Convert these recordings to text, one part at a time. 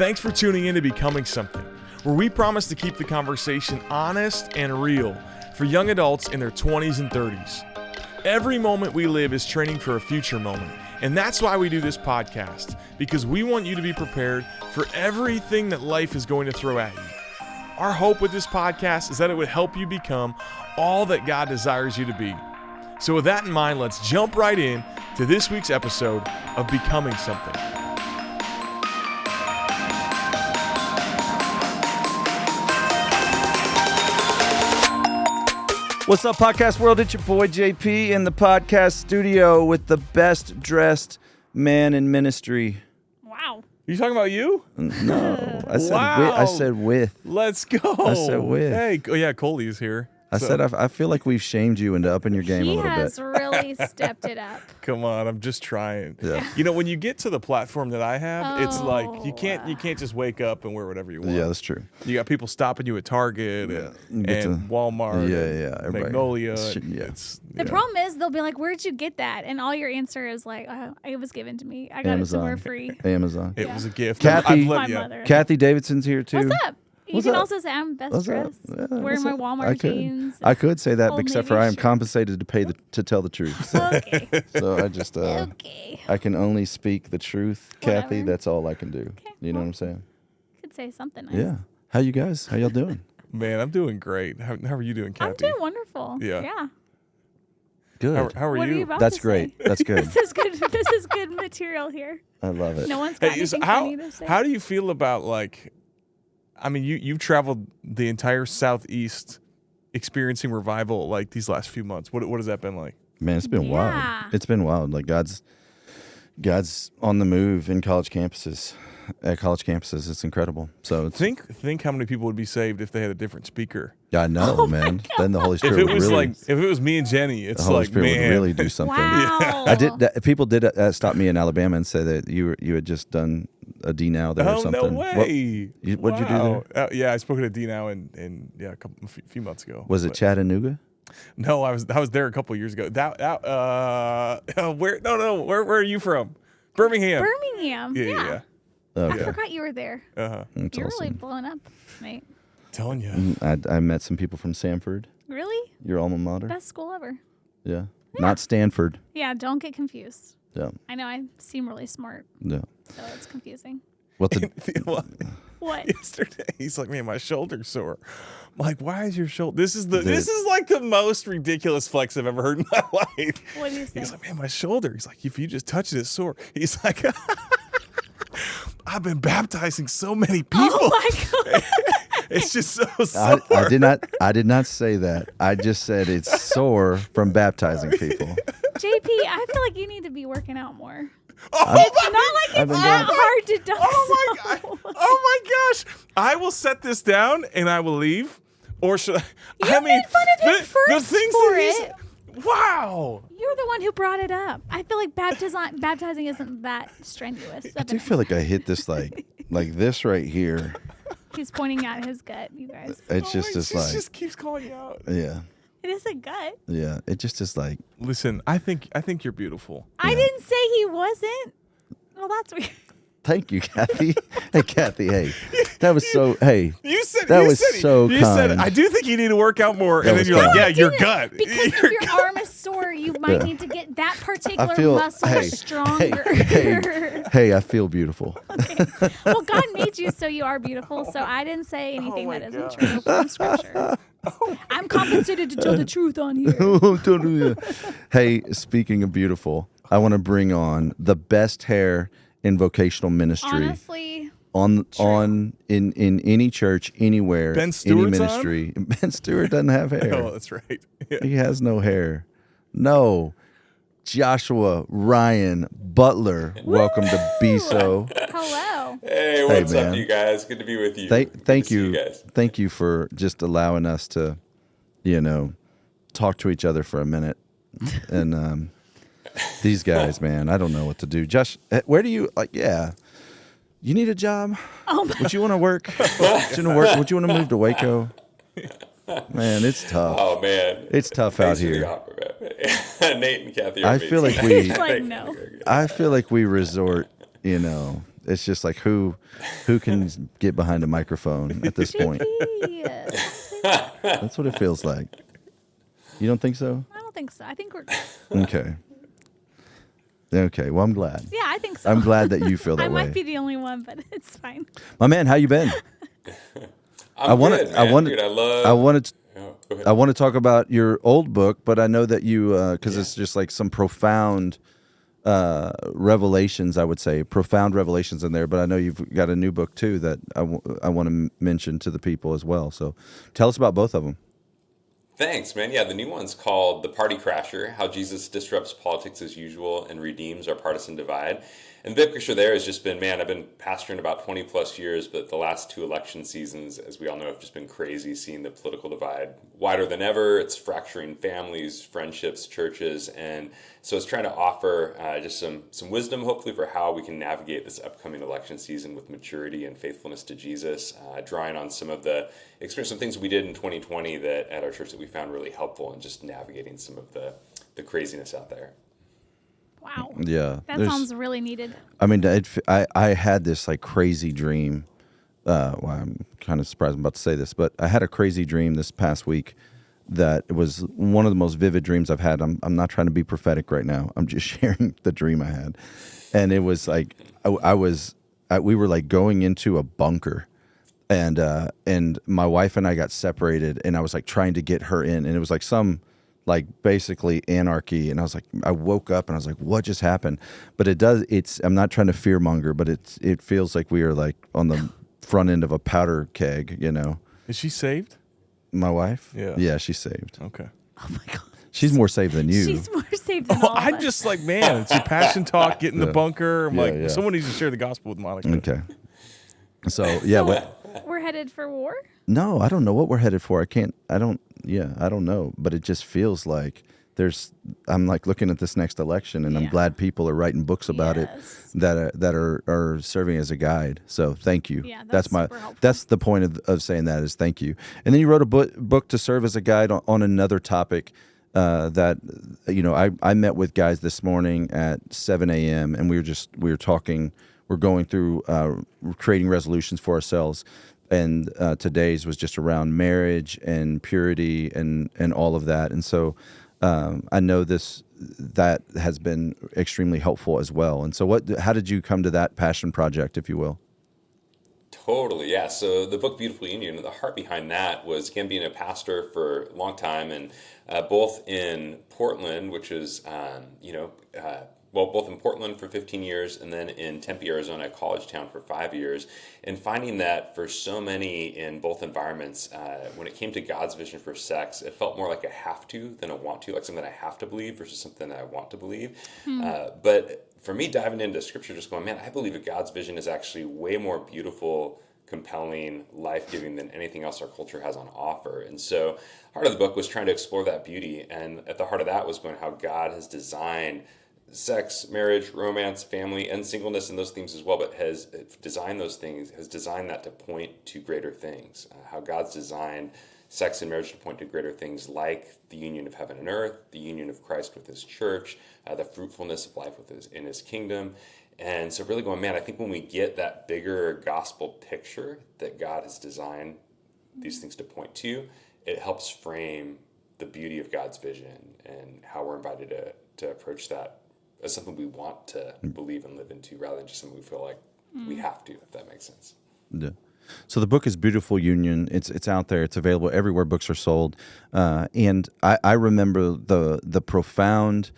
Thanks for tuning in to Becoming Something, where we promise to keep the conversation honest and real for young adults in their 20s and 30s. Every moment we live is training for a future moment, and that's why we do this podcast, because we want you to be prepared for everything that life is going to throw at you. Our hope with this podcast is that it would help you become all that God desires you to be. So with that in mind, let's jump right in to this week's episode of Becoming Something. What's up, podcast world? It's your boy JP in the podcast studio with the best dressed man in ministry. Wow. You talking about you? No, I said Wow. I said with. Let's go. I said with. Hey, yeah, Coley's here. I said I feel like we've shamed you into upping your game a little He bit. has really stepped it up. Come on, I'm just trying. Yeah. You know, when you get to the platform that I have, it's like you Oh. can't just wake up and wear whatever you want. Yeah, that's true. You got people stopping you at Target You and get to- Walmart. Yeah, and yeah, everybody- Magnolia. Yeah. The problem is they'll be like, "Where'd you get that?" And all your answer is like, "Oh, it was given to me. I got it somewhere free." Amazon. It was a gift. Kathy- I've My let you- mother. Kathy Davidson's here too. What's up? You What's can up? also say I'm best What's up? dressed. Yeah, Wearing what's my up? Walmart jeans. I could say that, Old except Navy for I am shirt. compensated to tell the truth. So, Okay. so I just Okay. I can only speak the truth, Kathy. Whatever. That's all I can do. Okay, You know well. what I'm saying? Could say something nice. Yeah. How you guys? How y'all doing? Man, I'm doing great. How are you doing, Kathy? I'm doing wonderful. Yeah. Yeah. Good. How are What you? are you about That's to great. say? That's good. This is good. This is good material here. I love it. No one's got Hey, so anything funny to say. how do you feel about, like, I mean, you've traveled the entire Southeast experiencing revival like these last few months. What has that been like? Man, it's been Yeah. wild. It's been wild. Like God's on the move in college campuses. At college campuses, it's incredible. So it's, Think how many people would be saved if they had a different speaker. I know, man. Then the Holy If Spirit it would was really, if it was me and Jenny, the it's Holy like, Spirit man, would really do something. Wow. I did. People did stop me in Alabama and say that you had just done a D now there or Oh, something. no way! What'd you do there? Yeah, I spoke at a D now in a few months ago. Was it But- Chattanooga? No, I was there a couple years ago. Where? No. Where are you from? Birmingham. Birmingham. Yeah. I Okay. forgot you were there. Uh-huh. That's You're really awesome. blowing up, mate. Telling you. I met some people from Samford, Really? your alma mater. Best school ever. Yeah. Not Stanford. Yeah, don't get confused. Yeah. I know I seem really smart, Yeah. so it's confusing. What's the What? Yesterday, he's like, "Man, my shoulder's sore." I'm like, "Why is your shoulder?" This is like the most ridiculous flex I've ever heard in my life. What do you say? He's like, "Man, my shoulder." He's like, "If you just touch it, it's sore." He's like, "I've been baptizing so many people. Oh my god! It's just so sore." I did not say that. I just said it's sore from baptizing people. JP, I feel like you need to be working out more. Oh It's my not like I've it's been that doing- hard to dunk. Oh my so. god! Oh my gosh! I will set this down and I will leave, or should I? You made fun of him first for that he's. Wow! You're the one who brought it up. I feel like baptizing isn't that strenuous. I do feel like I hit this like this right here. He's pointing at his gut, you guys. It's Oh just my- this she like just keeps calling you out. yeah. It is a gut. Yeah. It just is like Listen, I think you're beautiful. I didn't say he wasn't. Well, that's weird. thank you, Kathy. Hey Kathy, hey. That was so hey. You said That you was said, so you said kind. I do think you need to work out more, That and then was you're like, kind. yeah, your Didn't. gut. Because if your arm is sore, you might need to get that particular I feel muscle hey, stronger. hey, I feel beautiful. Okay. Well, God made you so you are beautiful. So I didn't say anything my that isn't God. true from Scripture. I'm compensated to tell the truth on here. Hey, speaking of beautiful, I want to bring on the best hair in vocational ministry. Honestly, on in any church anywhere, Ben any Stewart's on? ministry. Ben Stewart doesn't have hair. Oh, that's right. Yeah. He has no hair. No. Joshua Ryan Butler, welcome to BSO. hello. Hey, what's man. up, you guys? Good to be with you. Thank Good to see you, guys. thank you for just allowing us to, talk to each other for a minute. And these guys, man, I don't know what to do. Josh, where do you Yeah, you need a job? Oh Would you want to work? Would you want to move to Waco? Man, it's tough. Oh man, It's tough out Thanks for the here. offer, man. Nate and Kathy. Are I feel amazing. like we- It's like no. I feel like we resort, It's just like who can get behind a microphone at this point. That's what it feels like. You don't think so? I don't think so. I think we're. Okay. Okay. Well, I'm glad. Yeah, I think so. I'm glad that you feel that I way. might be the only one, but it's fine. My man, how you been? I want to talk about your old book, but I know that you because it's just like some profound revelations. I would say profound revelations in there. But I know you've got a new book too that I want to mention to the people as well. So tell us about both of them. Thanks, man. Yeah, the new one's called The Party Crasher, How Jesus Disrupts Politics as Usual and Redeems Our Partisan Divide. And the big picture there has just been, man, I've been pastoring about 20 plus years, but the last 2 election seasons, as we all know, have just been crazy, seeing the political divide wider than ever. It's fracturing families, friendships, churches. And so it's trying to offer just some wisdom, hopefully, for how we can navigate this upcoming election season with maturity and faithfulness to Jesus, drawing on some of the experience, some things we did in 2020 that at our church that we found really helpful in just navigating some of the craziness out there. Wow. Yeah. That sounds really needed. I mean, I had this like crazy dream. Well, I'm kind of surprised I'm about to say this, but I had a crazy dream this past week that was one of the most vivid dreams I've had. I'm not trying to be prophetic right now. I'm just sharing the dream I had. And it was like, we were like going into a bunker. And my wife and I got separated, and I was like trying to get her in, and it was like some like basically anarchy. And I was like, I woke up and I was like, what just happened? But I'm not trying to fear monger, but it feels like we are like on the front end of a powder keg, you know. Is she saved? My wife? Yeah. Yeah, she's saved. Okay. Oh my God. She's more saved than you. She's more saved than all of I'm us. just like, man, it's your passion talk, get in the bunker. I'm Yeah. someone needs to share the gospel with Monica. Okay. So, yeah. We're headed for war? No, I don't know what we're headed for. I don't know. But it just feels like I'm like looking at this next election, and I'm glad people are writing books about it that are serving as a guide. So thank you. Yeah, that's super helpful. That's the point of saying that is thank you. And then you wrote a book to serve as a guide on another topic that, you know, I met with guys this morning at 7 a.m. and we were talking. We're going through creating resolutions for ourselves. And today's was just around marriage and purity and all of that. And so I know that has been extremely helpful as well. And so how did you come to that passion project, if you will? Totally, yeah. So the book Beautiful Union, the heart behind that was, again, being a pastor for a long time, and both in Portland, which is, both in Portland for 15 years and then in Tempe, Arizona, a college town for 5 years, and finding that for so many in both environments, when it came to God's vision for sex, it felt more like a have to than a want to, like something I have to believe versus something that I want to believe. But for me, diving into Scripture, just going, man, I believe that God's vision is actually way more beautiful, compelling, life-giving than anything else our culture has on offer. And so part of the book was trying to explore that beauty, and at the heart of that was going how God has designed sex, marriage, romance, family, and singleness, and those themes as well, but has designed that to point to greater things. How God's designed sex and marriage to point to greater things like the union of heaven and earth, the union of Christ with his church, the fruitfulness of life in his kingdom. And so really going, man, I think when we get that bigger gospel picture that God has designed these things to point to, it helps frame the beauty of God's vision and how we're invited to approach that as something we want to believe and live into, rather than just something we feel like we have to, if that makes sense. Yeah. So the book is Beautiful Union. It's out there. It's available everywhere books are sold. And I remember the profound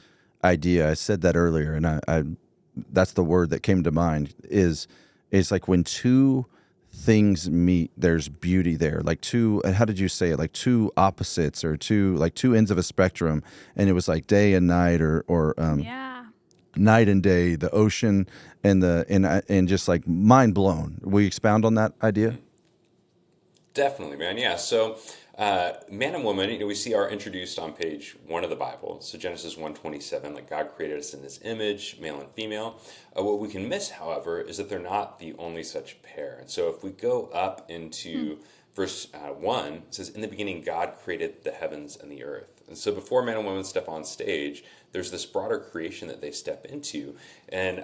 idea. I said that earlier, and I that's the word that came to mind. Is like when two things meet, there's beauty there. Like two. How did you say it? Like two opposites, or two ends of a spectrum. And it was like day and night, or night and day, the ocean and just like mind blown. Will you expound on that idea? Definitely, man. Yeah. So, man and woman, we see are introduced on page 1 of the Bible. So Genesis 1:27, like God created us in his image, male and female. What we can miss, however, is that they're not the only such pair. And so if we go up into verse 1, it says, "In the beginning, God created the heavens and the earth." And so before man and woman step on stage, there's this broader creation that they step into. And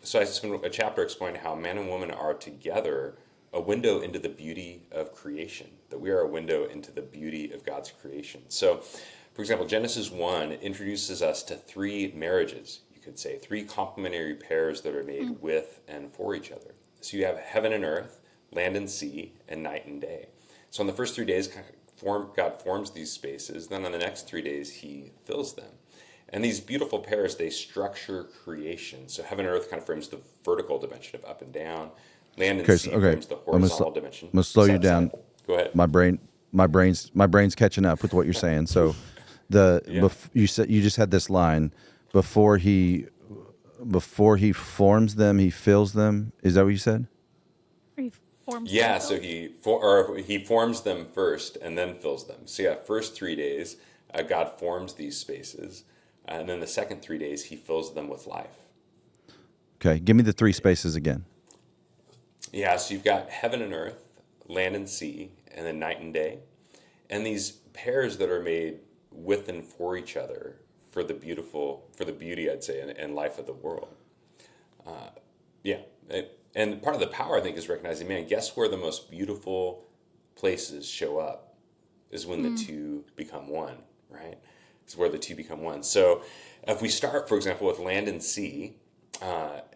so I spent a chapter explaining how man and woman are together a window into the beauty of creation, that we are a window into the beauty of God's creation. So, for example, Genesis 1 introduces us to 3 marriages, you could say, 3 complementary pairs that are made with and for each other. So you have heaven and earth, land and sea, and night and day. So on the first 3 days, God forms these spaces. Then on the next 3 days, he fills them. And these beautiful pairs, they structure creation. So heaven and earth kind of frames the vertical dimension of up and down. Land and sea frames the horizontal dimension. I'm gonna slow you down. Go ahead. My brain's catching up with what you're saying. So you just had this line, before he forms them, he fills them. Is that what you said? He forms Yeah, them. so he forms them first and then fills them. So yeah, first 3 days, God forms these spaces, and then the second 3 days, he fills them with life. Okay, give me the 3 spaces again. Yeah, so you've got heaven and earth, land and sea, and then night and day. And these pairs that are made with and for each other for the beauty, I'd say, and life of the world. And part of the power, I think, is recognizing, man, guess where the most beautiful places show up is when the two become one, right? It's where the two become one. So if we start, for example, with land and sea,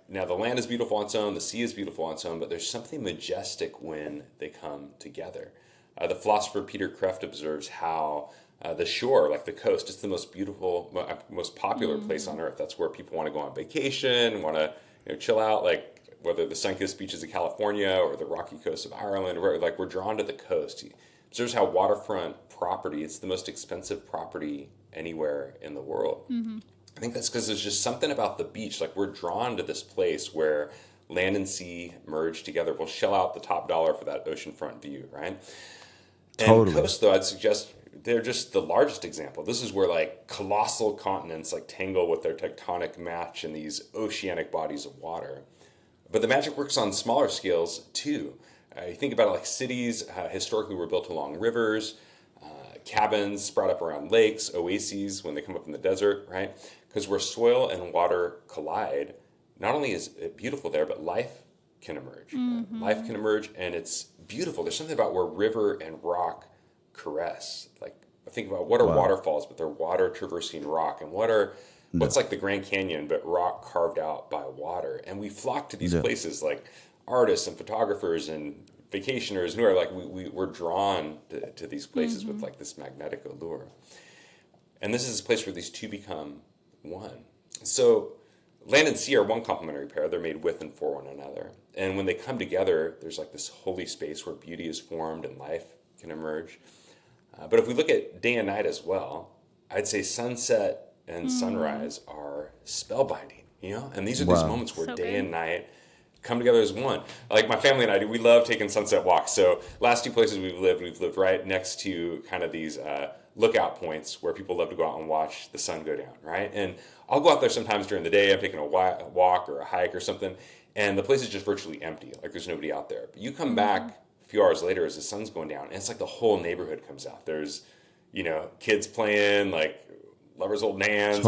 now the land is beautiful on its own, the sea is beautiful on its own, but there's something majestic when they come together. The philosopher Peter Kreeft observes how the shore, like the coast, is the most beautiful, most popular place on earth. That's where people want to go on vacation, want to chill out, like whether the sun-kissed beaches of California or the rocky coast of Ireland, we're drawn to the coast. He observes how waterfront property, it's the most expensive property anywhere in the world. I think that's because there's just something about the beach. Like, we're drawn to this place where land and sea merge together. We'll shell out the top dollar for that oceanfront view, right? Totally. And coast, though, I'd suggest they're just the largest example. This is where like colossal continents like tangle with their tectonic match in these oceanic bodies of water. But the magic works on smaller scales too. You think about it, like cities historically were built along rivers, cabins sprout up around lakes, oases when they come up in the desert, right? Because where soil and water collide, not only is it beautiful there, but life can emerge. Life can emerge, and it's beautiful. There's something about where river and rock caress. Like, I think about what are waterfalls, but they're water traversing rock, and what's like the Grand Canyon, but rock carved out by water. And we flock to these places, like artists and photographers and vacationers who are like, we're drawn to these places with like this magnetic allure. And this is a place where these two become one. So land and sea are one complementary pair. They're made with and for one another. And when they come together, there's like this holy space where beauty is formed and life can emerge. But if we look at day and night as well, I'd say sunset and sunrise are spellbinding, And these are these moments where day and night come together as one. Like my family and I do, we love taking sunset walks. So last 2 places we've lived right next to kind of these lookout points where people love to go out and watch the sun go down, right? And I'll go out there sometimes during the day. I'm taking a walk or a hike or something, and the place is just virtually empty. Like there's nobody out there. But you come back a few hours later as the sun's going down, and it's like the whole neighborhood comes out. There's, kids playing, like lovers, old nans,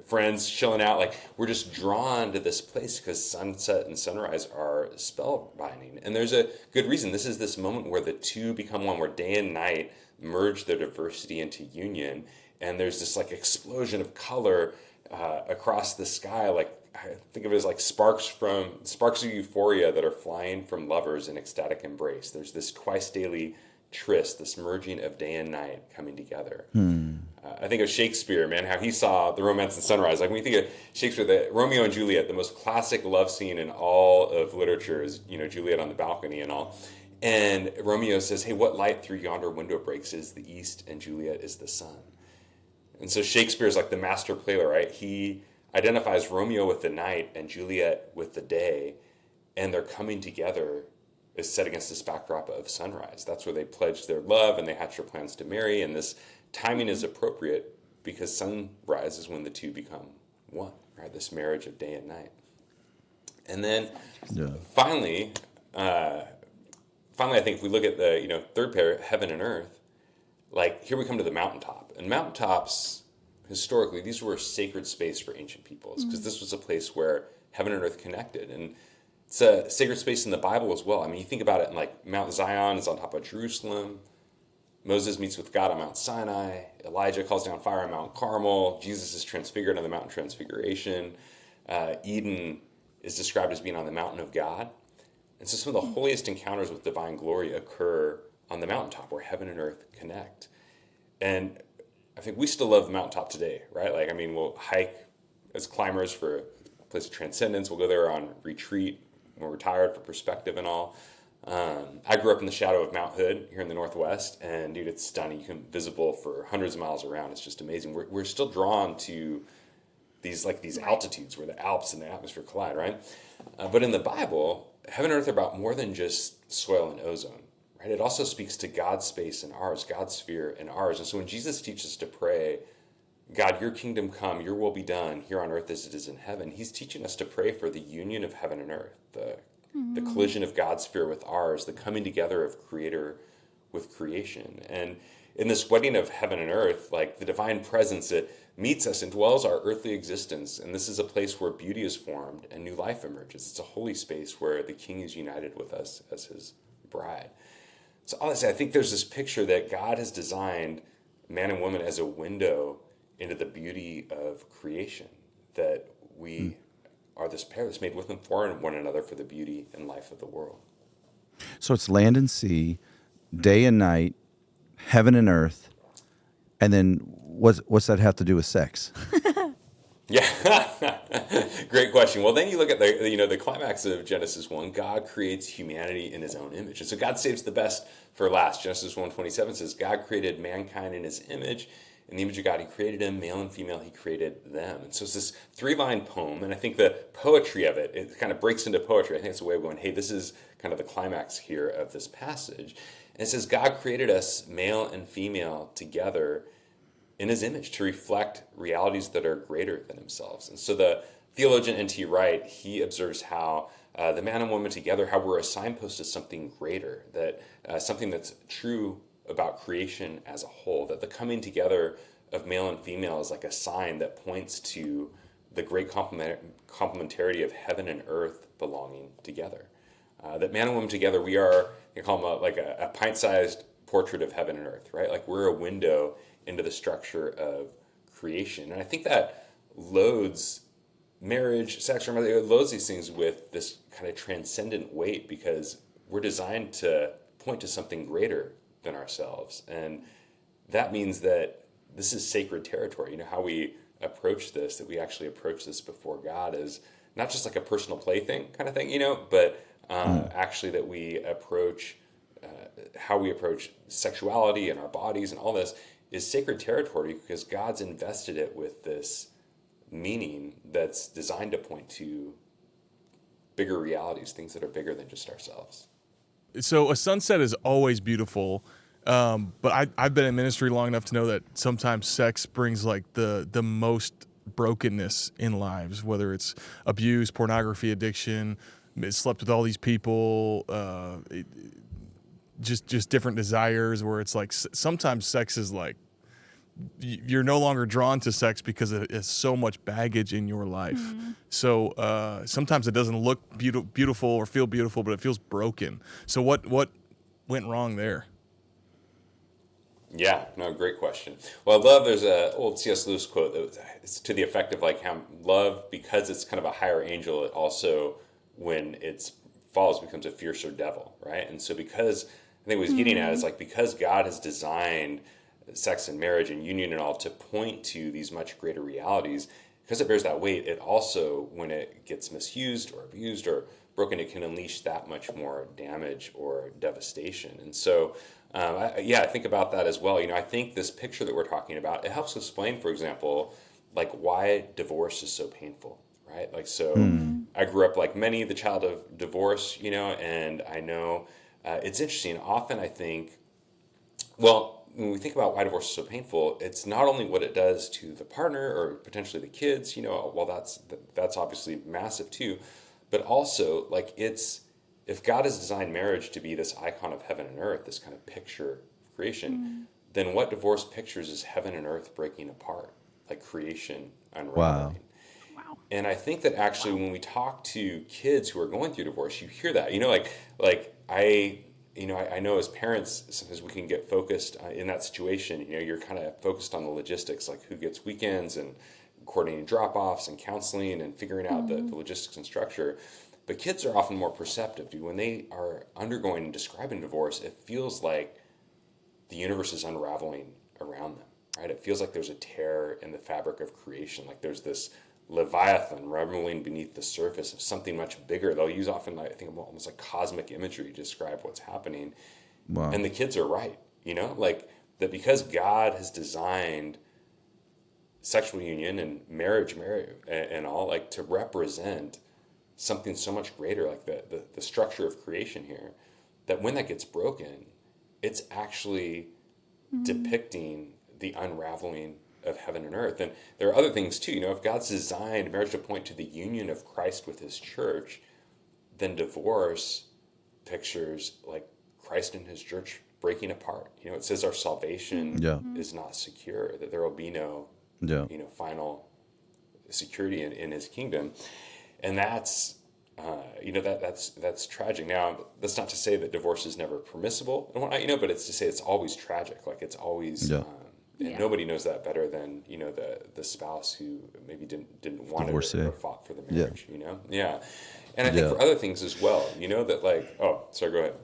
friends chilling out. Like, we're just drawn to this place because sunset and sunrise are spellbinding. And there's a good reason. This is this moment where the two become one, where day and night merge their diversity into union. And there's this like explosion of color across the sky. Like, I think of it as like sparks of euphoria that are flying from lovers in ecstatic embrace. There's this twice daily tryst, this merging of day and night coming together. I think of Shakespeare, man, how he saw the romance and sunrise. Like when you think of Shakespeare, the Romeo and Juliet, the most classic love scene in all of literature is, Juliet on the balcony and all. And Romeo says, hey, what light through yonder window breaks is the east, and Juliet is the sun. And so Shakespeare's like the master playwright. He identifies Romeo with the night and Juliet with the day, and they're coming together is set against this backdrop of sunrise. That's where they pledge their love and they hatch their plans to marry. And this timing is appropriate because sunrise is when the two become one, right? This marriage of day and night. And then finally, finally, I think if we look at the, third pair, heaven and earth, like here we come to the mountaintop. And mountaintops, historically, these were sacred space for ancient peoples because this was a place where heaven and earth connected. And it's a sacred space in the Bible as well. I mean, you think about it, and like Mount Zion is on top of Jerusalem. Moses meets with God on Mount Sinai. Elijah calls down fire on Mount Carmel. Jesus is transfigured on the Mount Transfiguration. Eden is described as being on the mountain of God. And so some of the holiest encounters with divine glory occur on the mountaintop where heaven and earth connect. And I think we still love the mountaintop today, right? Like, I mean, we'll hike as climbers for a place of transcendence. We'll go there on retreat when we're tired for perspective and all. I grew up in the shadow of Mount Hood here in the Northwest, and dude, it's stunning. You can visible for hundreds of miles around. It's just amazing. We're still drawn to these altitudes where the Alps and the atmosphere collide, right? But in the Bible, heaven and earth are about more than just soil and ozone, right? It also speaks to God's space and ours, God's sphere and ours. And so when Jesus teaches us to pray, God, your kingdom come, your will be done here on earth as it is in heaven, he's teaching us to pray for the union of heaven and earth, the collision of God's sphere with ours, the coming together of creator with creation. And in this wedding of heaven and earth, like the divine presence, it meets us and dwells our earthly existence. And this is a place where beauty is formed and new life emerges. It's a holy space where the king is united with us as his bride. So honestly, I think there's this picture that God has designed man and woman as a window into the beauty of creation, that we are this pair that's made with and for one another for the beauty and life of the world. So it's land and sea, day and night, heaven and earth, and then what's that have to do with sex? Yeah, great question. Well, then you look at the climax of Genesis 1. God creates humanity in his own image, and so God saves the best for last. Genesis 1:27 says, God created mankind in his image. In the image of God, he created him, male and female, he created them. And so it's this 3-line poem, and I think the poetry of it kind of breaks into poetry. I think it's a way of going, hey, this is kind of the climax here of this passage. And it says, God created us, male and female, together in his image to reflect realities that are greater than themselves. And so the theologian N.T. Wright, he observes how the man and woman together, how we're a signpost to something greater, that something that's true about creation as a whole, that the coming together of male and female is like a sign that points to the great complementarity of heaven and earth belonging together. That man and woman together, we are, you call them like a pint-sized portrait of heaven and earth, right? Like we're a window into the structure of creation. And I think that loads marriage, sex, or it loads these things with this kind of transcendent weight because we're designed to point to something greater than ourselves. And that means that this is sacred territory. You know, how we approach this, that we actually approach this before God is not just like a personal plaything kind of thing, but actually that we approach, how we approach sexuality and our bodies and all this is sacred territory because God's invested it with this meaning that's designed to point to bigger realities, things that are bigger than just ourselves. So a sunset is always beautiful, but I've been in ministry long enough to know that sometimes sex brings like the most brokenness in lives, whether it's abuse, pornography, addiction, slept with all these people, just different desires, where it's like sometimes sex is like you're no longer drawn to sex because it has so much baggage in your life. So sometimes it doesn't look beautiful or feel beautiful, but it feels broken. So what went wrong there? Yeah, no, great question. Well, I love, there's a old C.S. Lewis quote it's to the effect of like how love, because it's kind of a higher angel, it also, when it falls, becomes a fiercer devil, right? And so because, I think what he's getting at is like, because God has designed sex and marriage and union and all to point to these much greater realities, because it bears that weight, it also, when it gets misused or abused or broken, it can unleash that much more damage or devastation. And so, I think about that as well. I think this picture that we're talking about, it helps explain, for example, like why divorce is so painful, right? Like, so I grew up like many, the child of divorce, and I know it's interesting. Often I think, well, when we think about why divorce is so painful, it's not only what it does to the partner or potentially the kids, well, that's obviously massive too, but also like it's if God has designed marriage to be this icon of heaven and earth, this kind of picture of creation, then what divorce pictures is heaven and earth breaking apart, like creation unraveling. Wow. And I think that actually when we talk to kids who are going through divorce, you hear that, I know as parents, sometimes we can get focused in that situation. You're kind of focused on the logistics, like who gets weekends and coordinating drop-offs and counseling and figuring out the logistics and structure. But kids are often more perceptive. When they are undergoing and describing divorce, it feels like the universe is unraveling around them, right? It feels like there's a tear in the fabric of creation, like there's this Leviathan reveling beneath the surface of something much bigger. They'll use often, I think, almost like cosmic imagery to describe what's happening. Wow. And the kids are right, like that because God has designed sexual union and marriage and all, like to represent something so much greater, like the structure of creation here, that when that gets broken, it's actually depicting the unraveling of heaven and earth. And there are other things too. If God's designed marriage to point to the union of Christ with his church, then divorce pictures like Christ and his church breaking apart. It says our salvation is not secure, that there will be no final security in his kingdom. And that's that's tragic. Now, that's not to say that divorce is never permissible and whatnot, but it's to say it's always tragic. Like it's always, and nobody knows that better than the spouse who maybe didn't want it or fought for the marriage. And I think for other things as well. That like, oh, sorry, go ahead.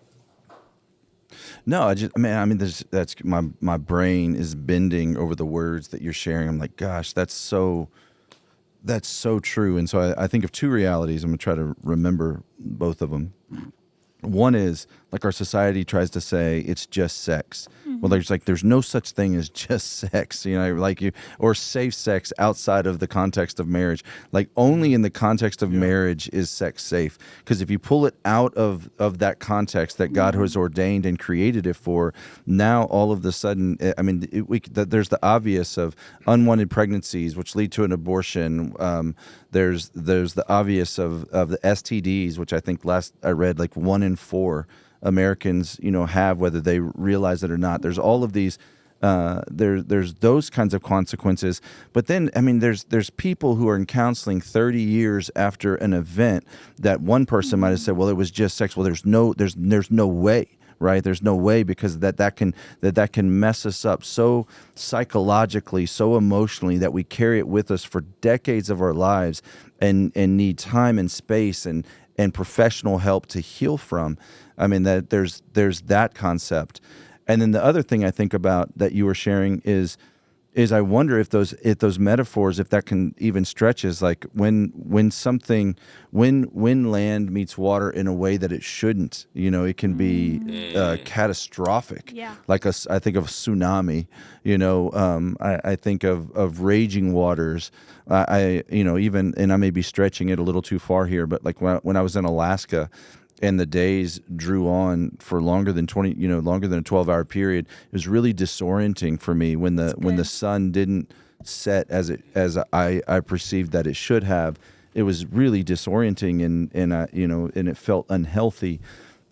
No, that's my brain is bending over the words that you're sharing. I'm like, gosh, that's so true. And so I think of two realities. I'm going to try to remember both of them. One is like our society tries to say it's just sex. Well, there's no such thing as just sex, or safe sex outside of the context of marriage. Like only in the context of marriage is sex safe. Because if you pull it out of that context that God has ordained and created it for, now all of a sudden, there's the obvious of unwanted pregnancies, which lead to an abortion. There's the obvious of the STDs, which I think last I read like 1 in 4 Americans, have, whether they realize it or not. There's all of these, there's those kinds of consequences. But then, there's people who are in counseling 30 years after an event that one person might have said, well, it was just sex. Well, there's no way. Right? There's no way, because that can mess us up so psychologically, so emotionally, that we carry it with us for decades of our lives and need time and space and professional help to heal from. That there's that concept. And then the other thing I think about that you were sharing is I wonder if those metaphors, if that can even stretch, is like when land meets water in a way that it shouldn't, it can be catastrophic. Yeah. Like I think of tsunami, I think of raging waters. Even, and I may be stretching it a little too far here, but like when I was in Alaska, and the days drew on for longer than a 12-hour period, it was really disorienting for me when the sun didn't set as I perceived that it should have. It was really disorienting and it felt unhealthy.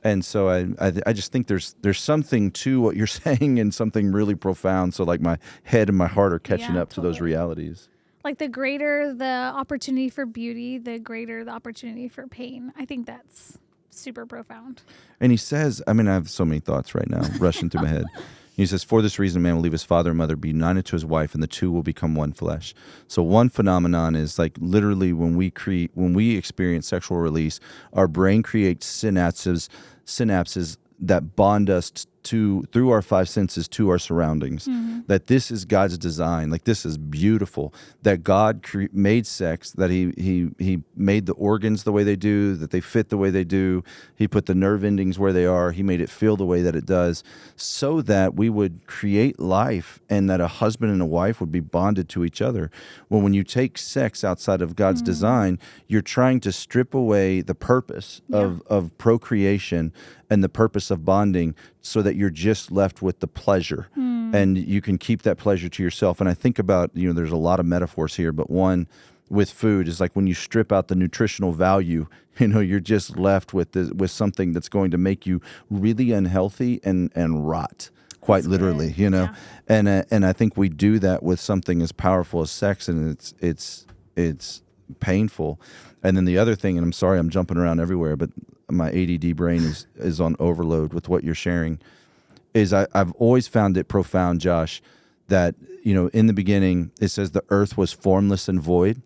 And so I just think there's something to what you're saying, and something really profound. So like my head and my heart are catching up to those realities. Like the greater the opportunity for beauty, the greater the opportunity for pain. I think that's super profound. And he says, I have so many thoughts right now rushing through my head. He says, for this reason, a man will leave his father and mother, be united to his wife, and the two will become one flesh. So one phenomenon is like literally when we experience sexual release, our brain creates synapses that bond us through our 5 senses to our surroundings. That this is God's design. Like this is beautiful. That God made sex. That he made the organs the way they do. That they fit the way they do. He put the nerve endings where they are. He made it feel the way that it does, so that we would create life, and that a husband and a wife would be bonded to each other. Well, when you take sex outside of God's design, you're trying to strip away the purpose of procreation and the purpose of bonding, so that you're just left with the pleasure, and you can keep that pleasure to yourself. And I think about, there's a lot of metaphors here, but one with food is like when you strip out the nutritional value, you're just left with something that's going to make you really unhealthy and rot, quite That's literally, good. Yeah. And I think we do that with something as powerful as sex, and it's painful. And then the other thing, and I'm sorry I'm jumping around everywhere, but my ADD brain is on overload with what you're sharing, is I've always found it profound, Josh, that in the beginning it says the earth was formless and void.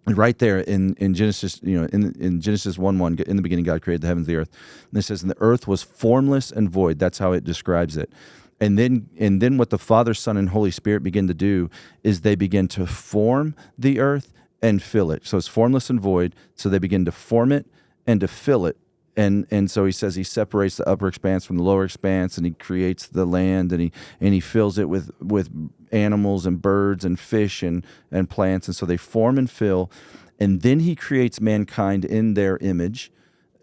Right there in Genesis, in Genesis 1:1, in the beginning God created the heavens and the earth. And it says, and the earth was formless and void. That's how it describes it. And then what the Father, Son, and Holy Spirit begin to do is they begin to form the earth and fill it. So it's formless and void. So they begin to form it and to fill it. And so he says he separates the upper expanse from the lower expanse, and he creates the land, and he fills it with animals and birds and fish and plants. And so they form and fill. And then he creates mankind in their image.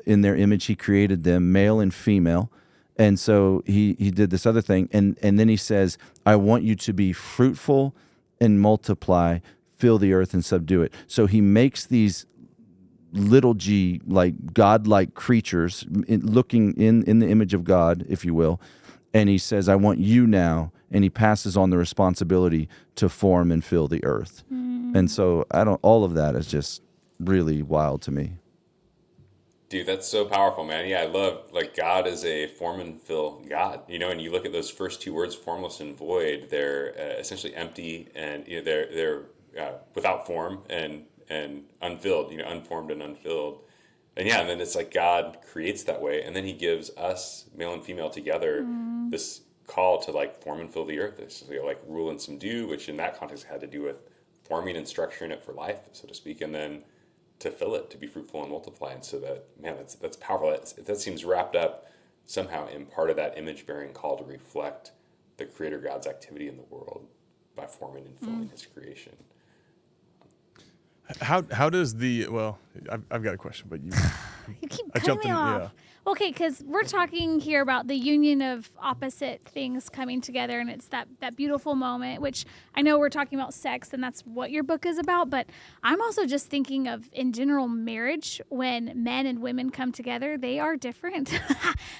In their image he created them, male and female. And so he did this other thing. And then he says, I want you to be fruitful and multiply, fill the earth and subdue it. So he makes these little g, like godlike creatures, looking in the image of God, if you will. And he says, I want you now. And he passes on the responsibility to form and fill the earth. And so all of that is just really wild to me. Dude, that's so powerful, man. Yeah, I love, like, God is a form and fill God, and you look at those first two words, formless and void, they're essentially empty, and they're without form and unfilled, unformed and unfilled. And yeah, and then it's like God creates that way, and then he gives us, male and female together, this call to like form and fill the earth. It's like rule and subdue, which in that context had to do with forming and structuring it for life, so to speak, and then to fill it, to be fruitful and multiply. And so that's powerful. That seems wrapped up somehow in part of that image-bearing call to reflect the Creator God's activity in the world by forming and filling his creation. How does I've got a question, but you keep cutting me off. Yeah. Okay, because we're talking here about the union of opposite things coming together, and it's that beautiful moment, which I know we're talking about sex, and that's what your book is about, but I'm also just thinking of, in general, marriage. When men and women come together, they are different.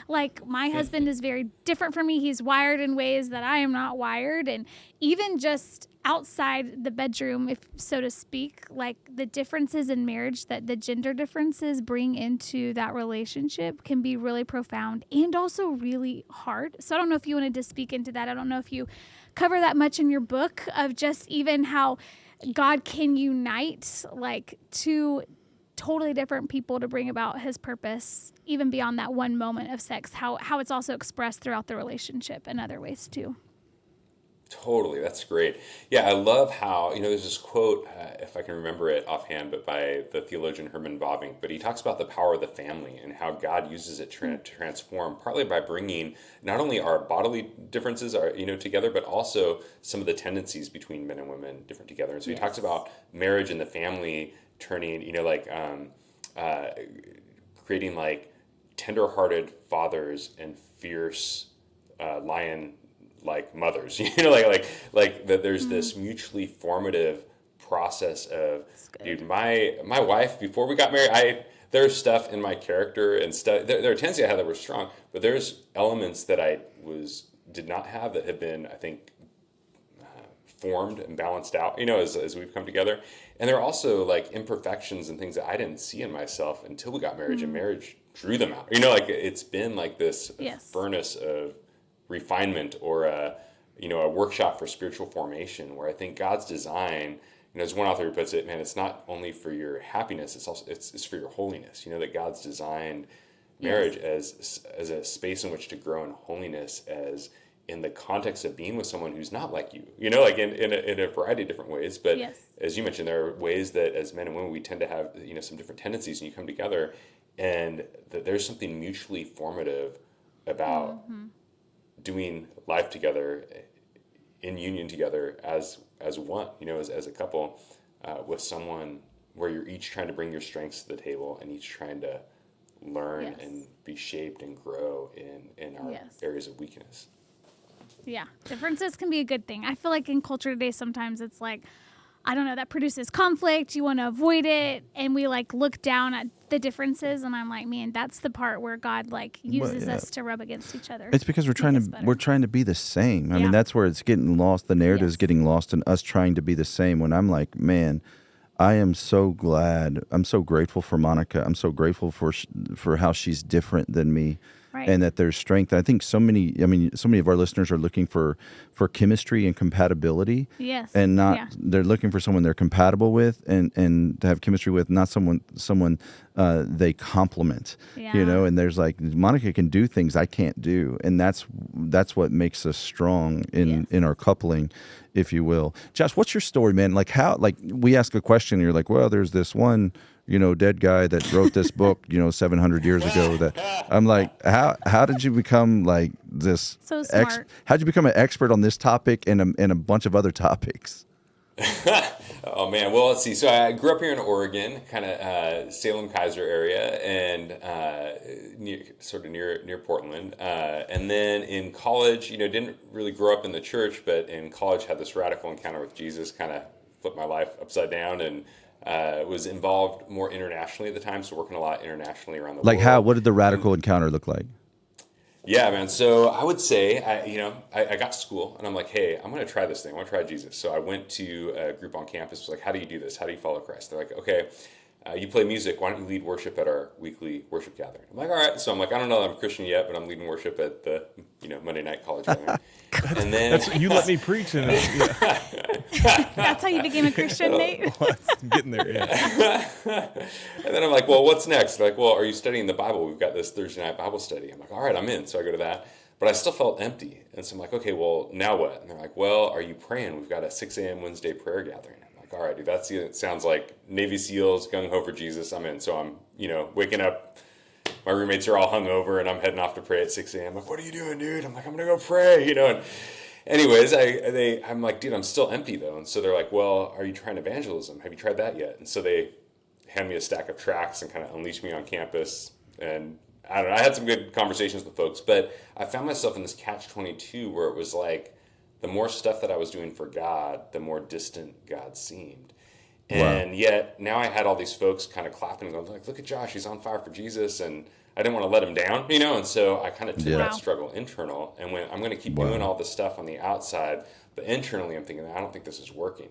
Like, my husband is very different from me. He's wired in ways that I am not wired, and even just outside the bedroom, if so to speak, like the differences in marriage that the gender differences bring into that relationship can be really profound and also really hard. So I don't know if you wanted to speak into that. I don't know if you cover that much in your book, of just even how God can unite like two totally different people to bring about his purpose, even beyond that one moment of sex, how it's also expressed throughout the relationship in other ways too. Totally, that's great. Yeah, I love how, there's this quote, if I can remember it offhand, but by the theologian Herman Bavinck, but he talks about the power of the family and how God uses it to transform, partly by bringing not only our bodily differences together, but also some of the tendencies between men and women different together. And so he talks about marriage and the family turning, creating like tender-hearted fathers and fierce lion like mothers, like that there's this mutually formative process of, dude, my wife, before we got married, there's stuff in my character and stuff, there are tendencies I had that were strong, but there's elements that I did not have that have been, I think, formed and balanced out, as we've come together. And there are also like imperfections and things that I didn't see in myself until we got married, and marriage drew them out. Like it's been like this furnace of refinement, or a workshop for spiritual formation, where I think God's design, as one author puts it, man, it's not only for your happiness, it's also it's for your holiness. That God's designed marriage as a space in which to grow in holiness, as in the context of being with someone who's not like you, like in a variety of different ways. But as you mentioned, there are ways that as men and women we tend to have some different tendencies, and you come together, and there's something mutually formative about doing life together, in union together as one, as a couple, with someone where you're each trying to bring your strengths to the table, and each trying to learn and be shaped and grow in our areas of weakness. Yeah, differences can be a good thing. I feel like in culture today, sometimes it's like, I don't know, that produces conflict. You want to avoid it. And we like look down at the differences. And I'm like, man, that's the part where God like uses us to rub against each other. It's because we're trying to be the same. I mean, that's where it's getting lost. The narrative is getting lost in us trying to be the same. When I'm like, man, I am so glad. I'm so grateful for Monica. I'm so grateful for how she's different than me. Right. And that there's strength. I think so many of our listeners are looking for chemistry and compatibility. Yes. And they're looking for someone they're compatible with and to have chemistry with, not someone they complement. Yeah. You know, and there's like, Monica can do things I can't do. And that's what makes us strong in our coupling, if you will. Josh, what's your story, man? Like how, like we ask a question and you're like, well, there's this one, dead guy that wrote this book, 700 years ago. That I'm like, how did you become like this? So smart. How'd you become an expert on this topic and a bunch of other topics? Oh man, well let's see. So I grew up here in Oregon, kind of Salem Kaiser area, and near Portland. And then in college, didn't really grow up in the church, but in college had this radical encounter with Jesus, kind of flipped my life upside down, and was involved more internationally at the time, so working a lot internationally around the world. Like how? What did the radical encounter look like? Yeah, man. So I would say, I got to school and I'm like, hey, I'm going to try this thing. I want to try Jesus. So I went to a group on campus. It was like, how do you do this? How do you follow Christ? They're like, okay, you play music. Why don't you lead worship at our weekly worship gathering? I'm like, all right. So I'm like, I don't know that I'm a Christian yet, but I'm leading worship at the, Monday night college gathering. And then you let me preach in it. Yeah. That's how you became a Christian, Nate? I'm getting there, yeah. And then I'm like, well, what's next? They're like, well, are you studying the Bible? We've got this Thursday night Bible study. I'm like, all right, I'm in. So I go to that. But I still felt empty. And so I'm like, okay, well, now what? And they're like, well, are you praying? We've got a 6 a.m. Wednesday prayer gathering. I'm like, all right, dude, it sounds like Navy SEALs, gung-ho for Jesus. I'm in. So I'm, waking up. My roommates are all hungover, and I'm heading off to pray at 6 a.m. I'm like, what are you doing, dude? I'm like, I'm going to go pray, And anyways, I'm like, dude, I'm still empty, though. And so they're like, well, are you trying evangelism? Have you tried that yet? And so they hand me a stack of tracts and kind of unleash me on campus. And I don't know, I had some good conversations with folks, but I found myself in this catch-22 where it was like, the more stuff that I was doing for God, the more distant God seemed. And yet now I had all these folks kind of clapping and going like, look at Josh, he's on fire for Jesus. And I didn't want to let him down, And so I kind of took that struggle internal and went, I'm going to keep doing all this stuff on the outside. But internally, I'm thinking, I don't think this is working,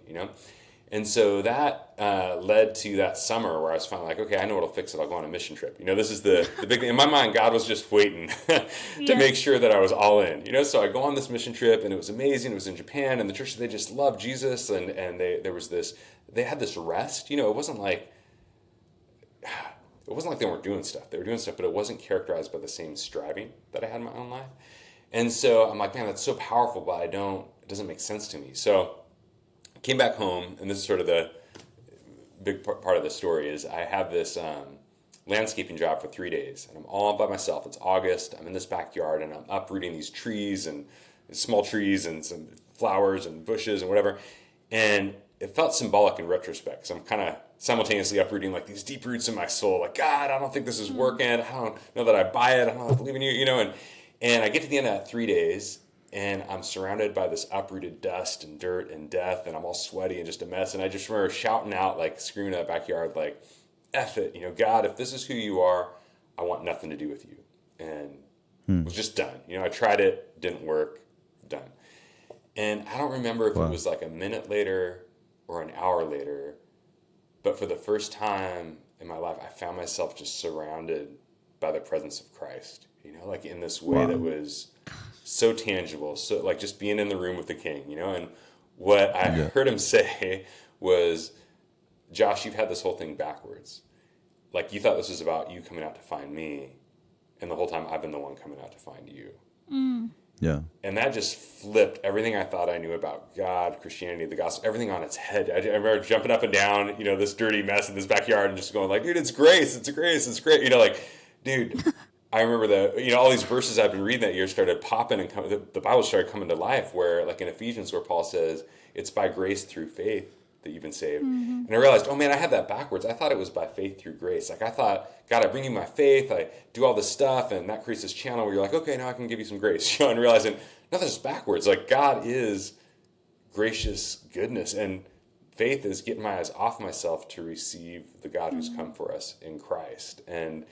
And so that led to that summer where I was finally like, okay, I know what'll fix it. I'll go on a mission trip. This is the big thing. In my mind, God was just waiting to make sure that I was all in. So I go on this mission trip, and it was amazing. It was in Japan, and the church, they just loved Jesus, and they had this rest. It wasn't like they weren't doing stuff. They were doing stuff, but it wasn't characterized by the same striving that I had in my own life. And so I'm like, man, that's so powerful, but it doesn't make sense to me. So came back home, and this is sort of the big part of the story is I have this landscaping job for 3 days, and I'm all by myself. It's August. I'm in this backyard, and I'm uprooting these trees and small trees and some flowers and bushes and whatever. And it felt symbolic in retrospect, because I'm kind of simultaneously uprooting like these deep roots in my soul. Like, God, I don't think this is working. I don't know that I buy it. I don't believe in you, And I get to the end of that 3 days, and I'm surrounded by this uprooted dust and dirt and death, and I'm all sweaty and just a mess. And I just remember shouting out, like screaming in the backyard, like, F it, God, if this is who you are, I want nothing to do with you. And was just done. I tried it, didn't work, done. And I don't remember if it was like a minute later or an hour later, but for the first time in my life, I found myself just surrounded by the presence of Christ, like in this way that was so tangible, so like just being in the room with the King, and what I heard him say was, Josh, you've had this whole thing backwards. Like, you thought this was about you coming out to find me, and the whole time I've been the one coming out to find you. Yeah. And that just flipped everything I thought I knew about God, Christianity, the gospel, everything on its head. I remember jumping up and down, this dirty mess in this backyard and just going like, dude, it's grace, it's grace, it's great. Dude, I remember all these verses I've been reading that year started popping and the Bible started coming to life, where like in Ephesians where Paul says, it's by grace through faith that you've been saved. And I realized, oh man, I had that backwards. I thought it was by faith through grace. Like I thought, God, I bring you my faith, I do all this stuff, and that creates this channel where you're like, okay, now I can give you some grace. And realizing, no, that's backwards. Like God is gracious goodness, and faith is getting my eyes off myself to receive the God who's come for us in Christ. And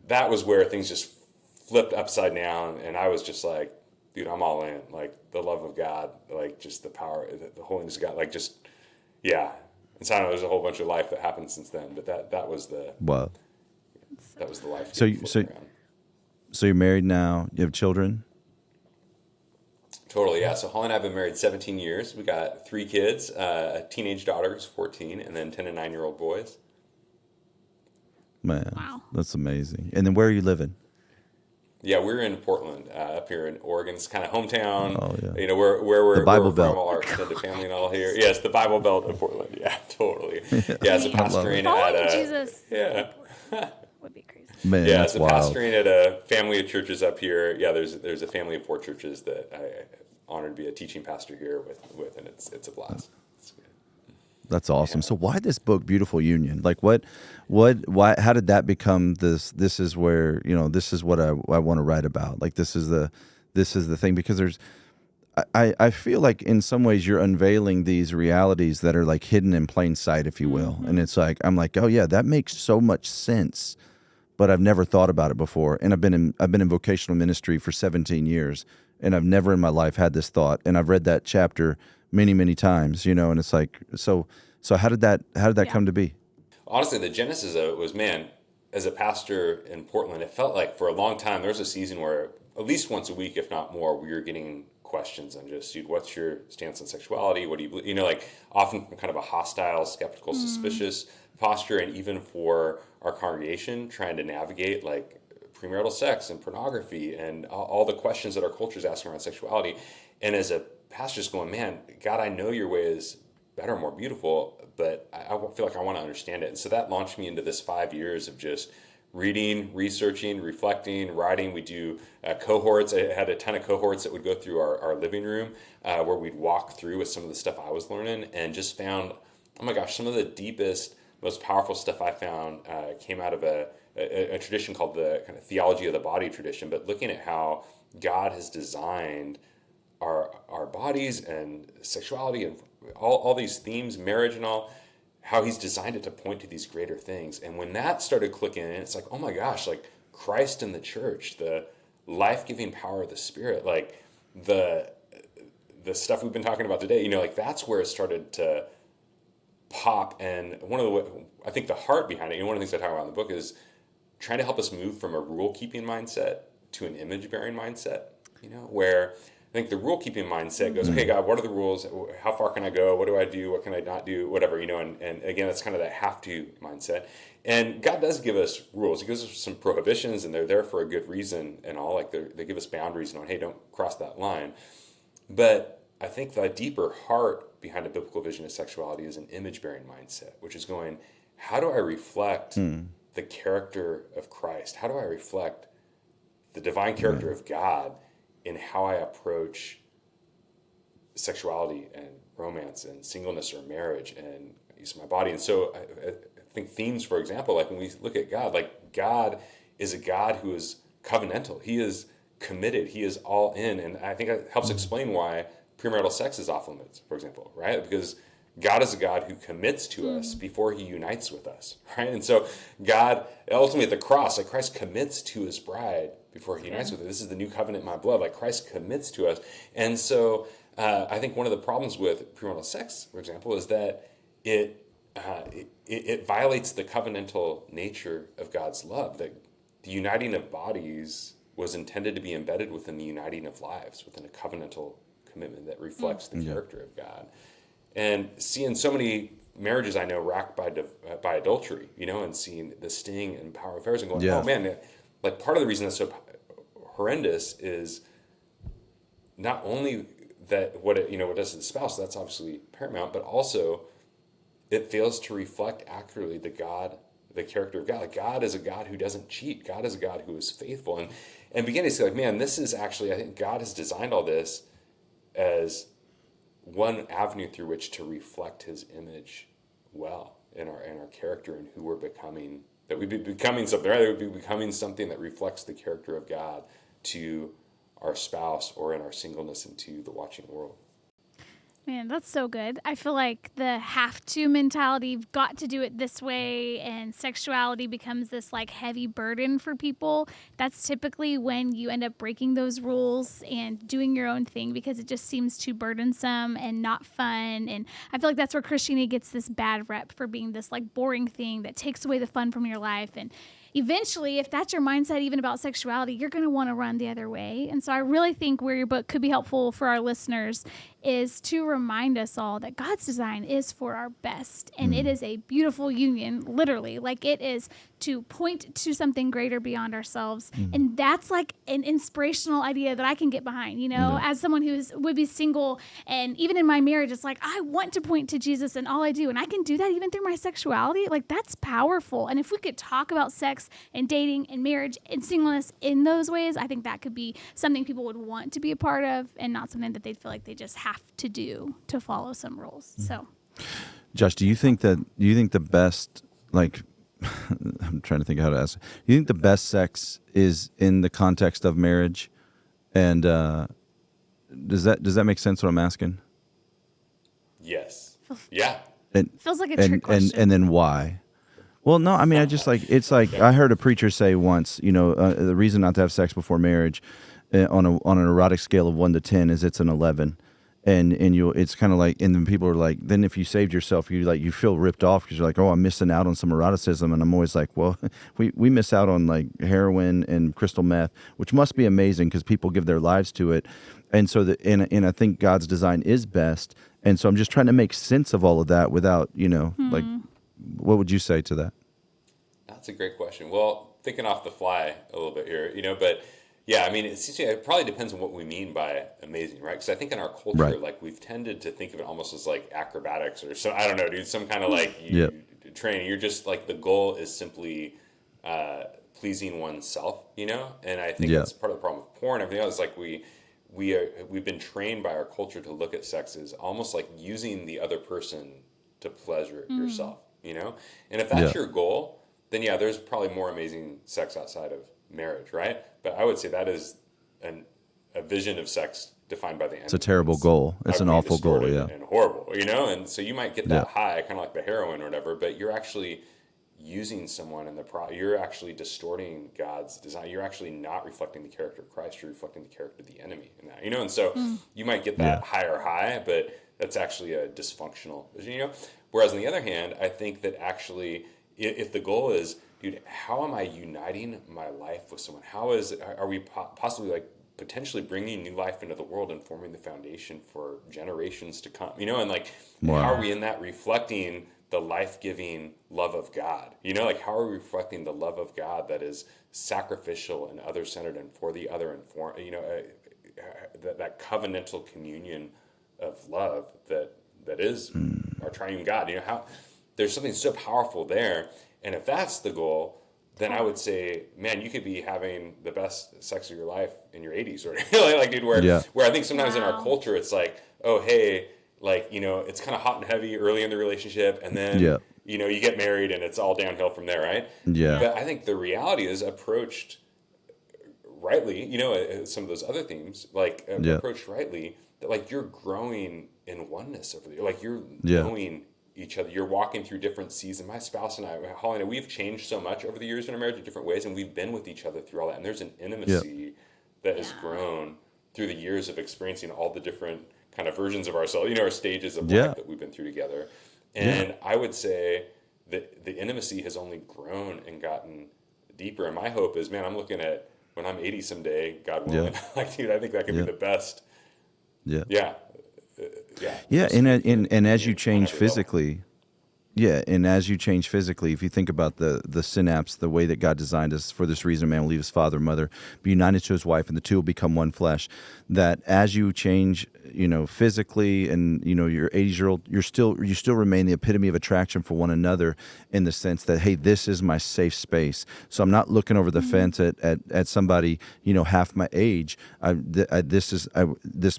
that was where things just flipped upside down. And I was just like, dude, I'm all in. Like the love of God, like just the power, the holiness of God, like just, yeah. And so I don't know, there's a whole bunch of life that happened since then, but that was the Wow. that was the life. So around. So you're married now. You have children. Totally, yeah. So Holly and I have been married 17 years. We got 3 kids, a teenage daughter who's 14, and then 10 and 9-year-old boys. Man, Wow. that's amazing. And then where are you living? Yeah, we're in Portland, up here in Oregon. It's kind of hometown. Oh, yeah. You know, where we're, The Bible where we're Belt. from, all our extended family and all here. Yes, the Bible Belt of Portland. Yeah, totally. Yeah, as a pastoring Following at Jesus yeah. would be crazy. Man, Yeah, that's so wild. pastoring at a family of churches up here. Yeah, there's a family of 4 churches that I honored to be a teaching pastor here with, and it's a blast. It's good. That's awesome. So why this book, Beautiful Union? Like why, how did that become this is where, this is what I want to write about. Like this is the thing, because I feel like in some ways you're unveiling these realities that are like hidden in plain sight, if you will. And it's like, I'm like, oh yeah, that makes so much sense, but I've never thought about it before. And I've been in vocational ministry for 17 years, and I've never in my life had this thought. And I've read that chapter many, many times, and it's like, so how did that come to be? Honestly, the genesis of it was, man, as a pastor in Portland, it felt like for a long time there was a season where at least once a week, if not more, we were getting questions on just, dude, what's your stance on sexuality? What do you believe? Like often from kind of a hostile, skeptical, suspicious posture, and even for our congregation trying to navigate like premarital sex and pornography and all the questions that our culture is asking around sexuality. And as a pastor, just going, man, God, I know your way is better, more beautiful, but I feel like I want to understand it. And so that launched me into this 5 years of just reading, researching, reflecting, writing. We do cohorts. I had a ton of cohorts that would go through our living room where we'd walk through with some of the stuff I was learning, and just found, oh my gosh, some of the deepest, most powerful stuff I found came out of a tradition called the kind of theology of the body tradition, but looking at how God has designed our bodies and sexuality and all these themes, marriage and all, how he's designed it to point to these greater things. And when that started clicking in, it's like, oh my gosh, like Christ in the church, the life-giving power of the Spirit, like the stuff we've been talking about today, like that's where it started to pop. And I think the heart behind it, one of the things I talk about in the book is trying to help us move from a rule-keeping mindset to an image-bearing mindset, where I think the rule-keeping mindset goes, okay, God, what are the rules? How far can I go? What do I do? What can I not do? Whatever, and again, it's kind of that have-to mindset. And God does give us rules. He gives us some prohibitions, and they're there for a good reason and all. Like they give us boundaries, hey, don't cross that line. But I think the deeper heart behind a biblical vision of sexuality is an image-bearing mindset, which is going, how do I reflect the character of Christ? How do I reflect the divine character of God in how I approach sexuality and romance and singleness or marriage and use of my body? And so I think themes, for example, like when we look at God, like God is a God who is covenantal. He is committed. He is all in. And I think it helps explain why premarital sex is off limits, for example, right? Because God is a God who commits to us before he unites with us, right? And so God, ultimately at the cross, like Christ commits to his bride before he unites with her. This is the new covenant in my blood. Like Christ commits to us. And so I think one of the problems with premarital sex, for example, is that it violates the covenantal nature of God's love, that the uniting of bodies was intended to be embedded within the uniting of lives, within a covenantal commitment that reflects the character of God. And seeing so many marriages I know racked by adultery, and seeing the sting and power of affairs and going, oh man, like part of the reason that's so horrendous is not only that what it does to the spouse, that's obviously paramount, but also it fails to reflect accurately the character of God. Like God is a God who doesn't cheat. God is a God who is faithful. And begin to say, like, man, this is actually, I think God has designed all this as one avenue through which to reflect his image well in our character and who we're becoming, that we'd be becoming something, right? We'd be becoming something that reflects the character of God to our spouse or in our singleness and to the watching world. Man, that's so good. I feel like the have to mentality, you've got to do it this way, and sexuality becomes this like heavy burden for people. That's typically when you end up breaking those rules and doing your own thing because it just seems too burdensome and not fun. And I feel like that's where Christianity gets this bad rep for being this like boring thing that takes away the fun from your life. And eventually, if that's your mindset even about sexuality, you're going to want to run the other way. And so I really think where your book could be helpful for our listeners is to remind us all that God's design is for our best. And it is a beautiful union, literally. Like it is to point to something greater beyond ourselves. And that's like an inspirational idea that I can get behind, you know, as someone would be single. And even in my marriage, it's like, I want to point to Jesus in all I do. And I can do that even through my sexuality. Like that's powerful. And if we could talk about sex and dating and marriage and singleness in those ways, I think that could be something people would want to be a part of and not something that they feel like they just have to do to follow some rules. So, Josh, do you think the best, like, I'm trying to think how to ask. Do you think the best sex is in the context of marriage? And does that make sense what I'm asking? Yes. Yeah. And, feels like a trick question. And then why? Well, no, I mean, it's like I heard a preacher say once, you know, the reason not to have sex before marriage on an erotic scale of 1 to 10 is it's an 11. And it's kind of like, and then people are like, then if you saved yourself, you feel ripped off because you're like, oh, I'm missing out on some eroticism. And I'm always like, well, we miss out on like heroin and crystal meth, which must be amazing because people give their lives to it. And so and I think God's design is best. And so I'm just trying to make sense of all of that without, you know, like, what would you say to that? That's a great question. Well, thinking off the fly a little bit here, you know, but yeah, I mean, it probably depends on what we mean by amazing, right? Because I think in our culture, like we've tended to think of it almost as like acrobatics or so. I don't know, dude. Some kind of like training. You're just like the goal is simply pleasing oneself, you know. And I think that's part of the problem with porn. Everything else is like we've been trained by our culture to look at sex as almost like using the other person to pleasure yourself, you know. And if that's your goal, then there's probably more amazing sex outside of marriage, right? But I would say that is a vision of sex defined by the enemy. It's a terrible goal. It's an awful goal, and horrible, you know. And so you might get that high, kind of like the heroin or whatever, but you're actually using someone in you're actually distorting God's design. You're actually not reflecting the character of Christ. You're reflecting the character of the enemy in that, you know. And so you might get that higher high, but that's actually a dysfunctional vision, you know. Whereas on the other hand, I think that actually, if the goal is, dude, how am I uniting my life with someone? Are we possibly like potentially bringing new life into the world and forming the foundation for generations to come? You know, and like, how are we in that reflecting the life-giving love of God? You know, like how are we reflecting the love of God that is sacrificial and other-centered and for the other and for, you know, that covenantal communion of love that is our triune God. You know, how there's something so powerful there. And if that's the goal, then I would say, man, you could be having the best sex of your life in your 80s, or like, dude, where I think sometimes in our culture it's like, oh, hey, like, you know, it's kind of hot and heavy early in the relationship, and then you know, you get married and it's all downhill from there, right? Yeah. But I think the reality is approached rightly, you know, some of those other themes, like approached rightly, that like you're growing in oneness over there, like you're knowing each other. You're walking through different seasons. My spouse and I, Holly and I, we've changed so much over the years in our marriage in different ways, and we've been with each other through all that. And there's an intimacy that has grown through the years of experiencing all the different kind of versions of ourselves, you know, our stages of life that we've been through together. And I would say that the intimacy has only grown and gotten deeper. And my hope is, man, I'm looking at when I'm 80 someday, God willing, like, dude, I think that could be the best. And as you change physically, if you think about the synapse, the way that God designed us, for this reason, a man will leave his father and mother, be united to his wife, and the two will become one flesh. That as you change, you know, physically, and you know, your 80-year-old, you still remain the epitome of attraction for one another, in the sense that, hey, this is my safe space. So I'm not looking over the fence at somebody, you know, half my age.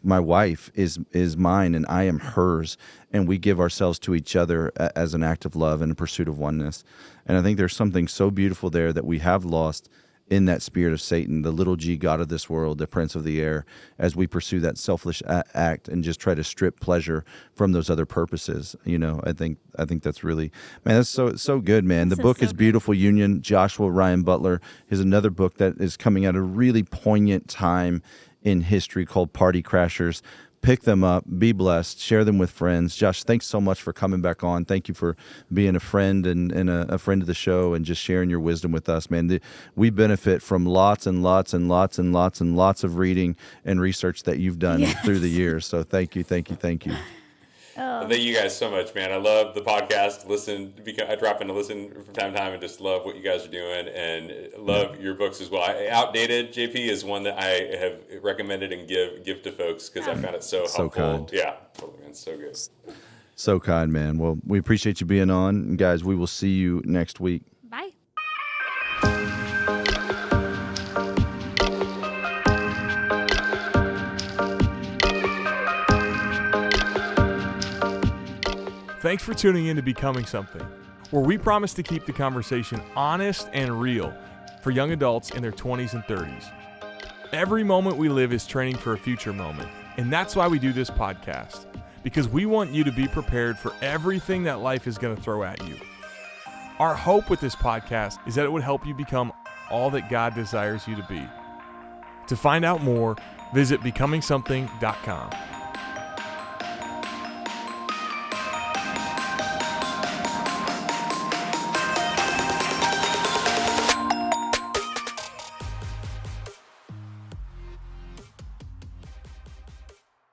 My wife is mine, and I am hers, and we give ourselves to each other as an act of love and a pursuit of oneness. And I think there's something so beautiful there that we have lost. in that spirit of Satan, the little g god of this world, the prince of the air, as we pursue that selfish act and just try to strip pleasure from those other purposes. I think that's really, man, that's so good, man. The book is Beautiful Union. Joshua Ryan Butler is another book that is coming at a really poignant time in history called Party Crashers. Pick them up, be blessed, share them with friends. Josh, thanks so much for coming back on. Thank you for being a friend and a friend of the show and just sharing your wisdom with us, man. We benefit from lots and lots and lots and lots and lots of reading and research that you've done through the years. So thank you. Oh. Thank you guys so much, man. I love the podcast. I drop in to listen from time to time and just love what you guys are doing and love your books as well. Outdated, JP, is one that I have recommended and give to folks because I found it so helpful. Kind. Yeah, totally, man. So good. So kind, man. Well, we appreciate you being on. And guys, we will see you next week. Bye. Thanks for tuning in to Becoming Something, where we promise to keep the conversation honest and real for young adults in their 20s and 30s. Every moment we live is training for a future moment, and that's why we do this podcast, because we want you to be prepared for everything that life is going to throw at you. Our hope with this podcast is that it would help you become all that God desires you to be. To find out more, visit becomingsomething.com.